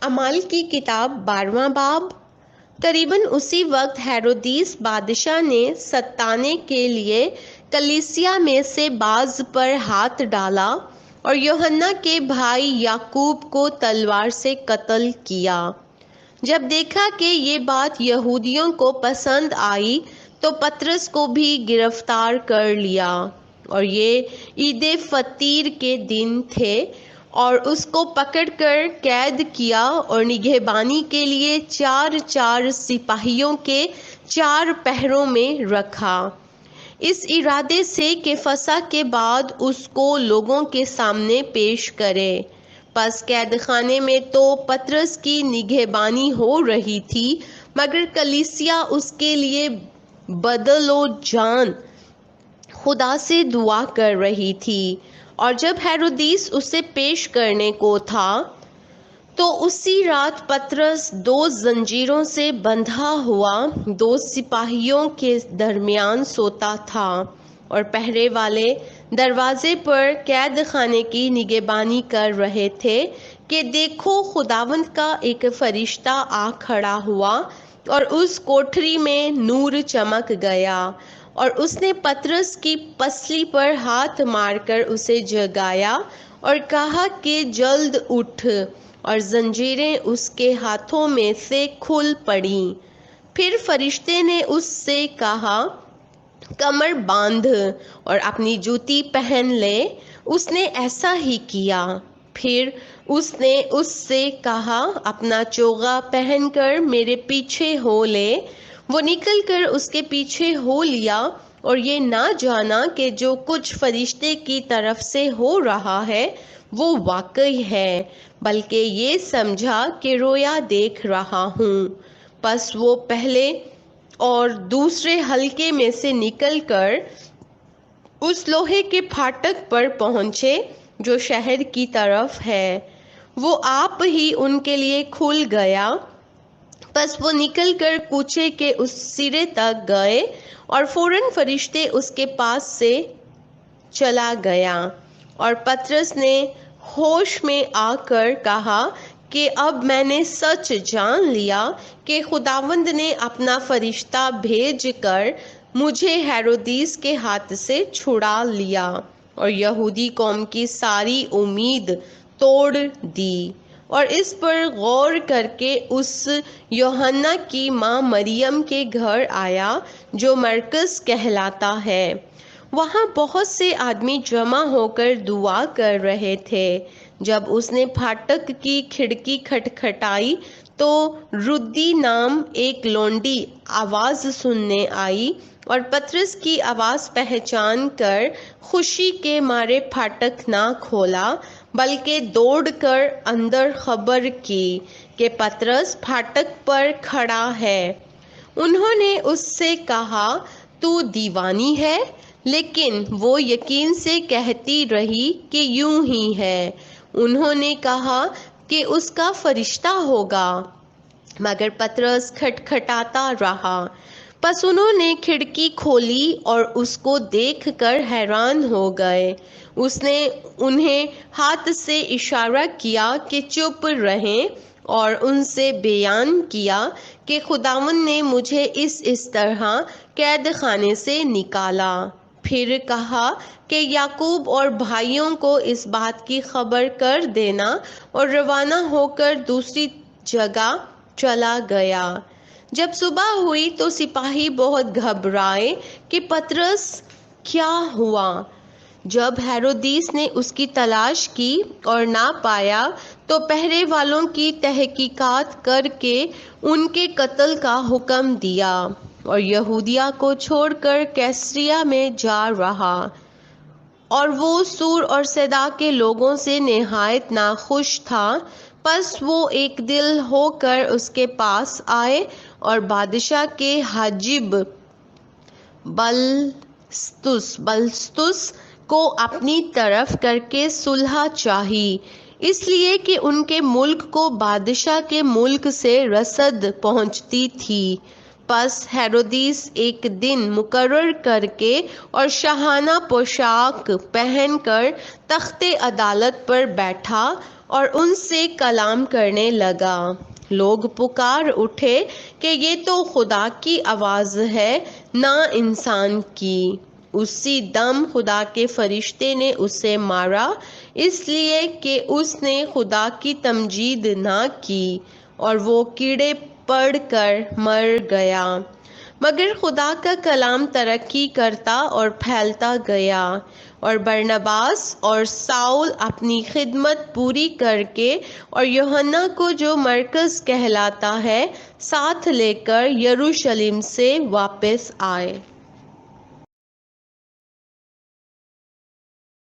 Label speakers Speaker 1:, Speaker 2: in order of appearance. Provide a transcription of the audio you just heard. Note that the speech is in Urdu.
Speaker 1: اعمال کی کتاب 12واں باب۔ تقریباً اسی وقت ہیرودیس بادشاہ نے ستانے کے لیے کلیسیا میں سے بعض پر ہاتھ ڈالا اور یوحنا کے بھائی یعقوب کو تلوار سے قتل کیا۔ جب دیکھا کہ یہ بات یہودیوں کو پسند آئی تو پطرس کو بھی گرفتار کر لیا، اور یہ عید فطیر کے دن تھے، اور اس کو پکڑ کر قید کیا اور نگہبانی کے لیے 4 سپاہیوں کے 4 پہروں میں رکھا، اس ارادے سے کہ فسح کے بعد اس کو لوگوں کے سامنے پیش کرے۔ پس قید خانے میں تو پطرس کی نگہبانی ہو رہی تھی، مگر کلیسیا اس کے لیے بدل و جان خدا سے دعا کر رہی تھی۔ اور جب ہیرودیس اسے پیش کرنے کو تھا تو اسی رات پطرس 2 زنجیروں سے بندھا ہوا 2 سپاہیوں کے درمیان سوتا تھا، اور پہرے والے دروازے پر قید خانے کی نگہبانی کر رہے تھے کہ دیکھو خداوند کا ایک فرشتہ آ کھڑا ہوا، اور اس کوٹھری میں نور چمک گیا، اور اس نے پطرس کی پسلی پر ہاتھ مار کر اسے جگایا اور کہا کہ جلد اٹھ، اور زنجیریں اس کے ہاتھوں میں سے کھل پڑیں۔ پھر فرشتے نے اس سے کہا کمر باندھ اور اپنی جوتی پہن لے۔ اس نے ایسا ہی کیا۔ پھر اس نے اس سے کہا اپنا چوغا پہن کر میرے پیچھے ہو لے۔ وہ نکل کر اس کے پیچھے ہو لیا، اور یہ نہ جانا کہ جو کچھ فرشتے کی طرف سے ہو رہا ہے وہ واقعی ہے، بلکہ یہ سمجھا کہ رویا دیکھ رہا ہوں۔ پس وہ پہلے اور دوسرے حلقے میں سے نکل کر اس لوہے کے پھاٹک پر پہنچے جو شہر کی طرف ہے، وہ آپ ہی ان کے لیے کھل گیا۔ پس وہ نکل کر کوچے کے اس سرے تک گئے، اور فوراً فرشتے اس کے پاس سے چلا گیا، اور پطرس نے ہوش میں آ کر کہا کہ اب میں نے سچ جان لیا کہ خداوند نے اپنا فرشتہ بھیج کر مجھے ہیرودیس کے ہاتھ سے چھڑا لیا اور یہودی قوم کی ساری امید توڑ دی۔ اور اس پر غور کر کے اس یوحنا کی ماں مریم کے گھر آیا جو مرکز کہلاتا ہے۔ وہاں بہت سے آدمی جمع ہو کر دعا کر رہے تھے۔ جب اس نے پھاٹک کی کھڑکی کھٹکھٹائی تو رودی نام ایک لونڈی آواز سننے آئی، اور پطرس کی آواز پہچان کر خوشی کے مارے پھاٹک نہ کھولا، بلکہ دوڑ کر اندر خبر کی کہ پطرس پھاٹک پر کھڑا ہے۔ انہوں نے اس سے کہا تو دیوانی ہے؟ لیکن وہ یقین سے کہتی رہی کہ یوں ہی ہے۔ انہوں نے کہا کہ اس کا فرشتہ ہوگا، مگر پطرس کھٹکھٹاتا رہا۔ پس انہوں نے کھڑکی کھولی اور اس کو دیکھ کر حیران ہو گئے۔ اس نے انہیں ہاتھ سے اشارہ کیا کہ چپ رہیں، اور ان سے بیان کیا کہ خداوند نے مجھے اس طرح قید خانے سے نکالا۔ پھر کہا کہ یعقوب اور بھائیوں کو اس بات کی خبر کر دینا، اور روانہ ہو کر دوسری جگہ چلا گیا۔ جب صبح ہوئی تو سپاہی بہت گھبرائے کہ پطرس کیا ہوا۔ جب ہیرودیس نے اس کی تلاش کی اور نہ پایا تو پہرے والوں کی تحقیقات کر کے ان کے قتل کا حکم دیا، اور یہودیہ کو چھوڑ کر کیسریا میں جا رہا۔ اور وہ سور اور سیدا کے لوگوں سے نہایت ناخوش تھا۔ پس وہ ایک دل ہو کر اس کے پاس آئے اور بادشاہ کے حاجب بلستس کو اپنی طرف کر کے صلح چاہی، اس لیے کہ ان کے ملک کو بادشاہ کے ملک سے رسد پہنچتی تھی۔ پس ہیرودیس ایک دن مقرر کر کے اور شاہانہ پوشاک پہن کر تخت عدالت پر بیٹھا، اور ان سے کلام کرنے لگا۔ لوگ پکار اٹھے کہ یہ تو خدا کی آواز ہے، نہ انسان کی۔ اسی دم خدا کے فرشتے نے اسے مارا، اس لیے کہ اس نے خدا کی تمجید نہ کی، اور وہ کیڑے پڑ کر مر گیا۔ مگر خدا کا کلام ترقی کرتا اور پھیلتا گیا، اور برنباس اور ساؤل اپنی خدمت پوری کر کے اور یوحنا کو جو مرکز کہلاتا ہے ساتھ لے کر یروشلم سے واپس آئے۔